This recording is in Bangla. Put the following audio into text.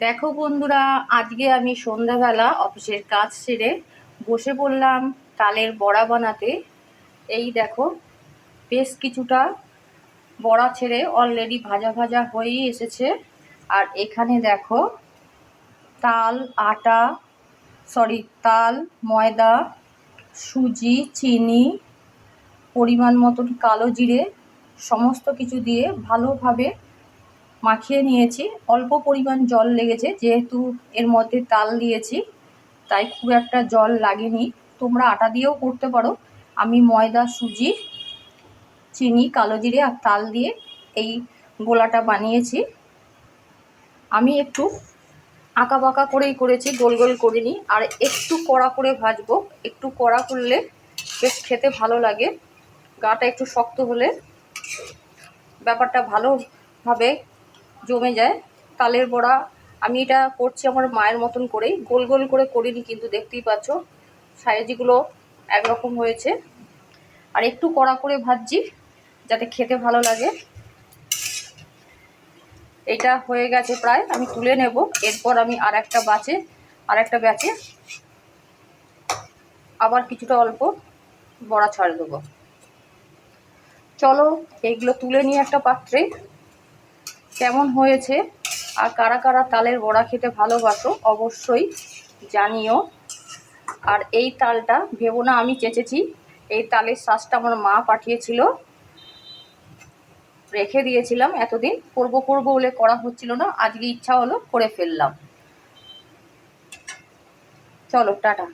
দেখো বন্ধুরা, আজকে আমি সন্ধ্যাবেলা অফিসের কাজ সেরে বসে পড়লাম তালের বড়া বানাতে। এই দেখো, বেশ কিছুটা বড়া ছেড়ে অলরেডি ভাজা ভাজা হয়েই এসেছে। আর এখানে দেখো, তাল, ময়দা, সুজি, চিনি, পরিমাণ মতন কালো জিরে সমস্ত কিছু দিয়ে ভালোভাবে মাখিয়ে নিয়েছি। অল্প পরিমাণ জল লেগেছে, যেহেতু এর মধ্যে তাল দিয়েছি তাই খুব একটা জল লাগেনি। তোমরা আটা দিয়েও করতে পারো। আমি ময়দা, সুজি, চিনি, কালো জিরে আর তাল দিয়ে এই গোলাটা বানিয়েছি। আমি একটু আঁকা বাঁকা করেই করেছি, গোল গোল করিনি। আর একটু কড়া করে ভাজবো, একটু কড়া করলে বেশ খেতে ভালো লাগে। গাটা একটু শক্ত হলে ব্যাপারটা ভালোভাবে জমে যায়। তালের বড়া আমি এটা করছি আমার মায়ের মতন করেই, গোল গোল করে করিনি, কিন্তু দেখতেই পাচ্ছ সাইজগুলো একরকম হয়েছে। আর একটু কড়া করে ভাজছি যাতে খেতে ভালো লাগে। এটা হয়ে গেছে প্রায়, আমি তুলে নেব। এরপর আমি আর একটা ব্যাচে আবার কিছুটা অল্প বড়া ছাড় দেবো। চলো এইগুলো তুলে নিয়ে একটা পাত্রে। কেমন হয়েছে আর কারা কারা তালের বড়া খেতে ভালোবাসো অবশ্যই জানিও। আর এই তালটা ভেবো না আমি চেঁচেছি, এই তালের শ্বাসটা আমার মা পাঠিয়েছিল, রেখে দিয়েছিলাম এতদিন। করবো বলে করা হচ্ছিল না, আজকে ইচ্ছা হলো করে ফেললাম। চলো টাটা।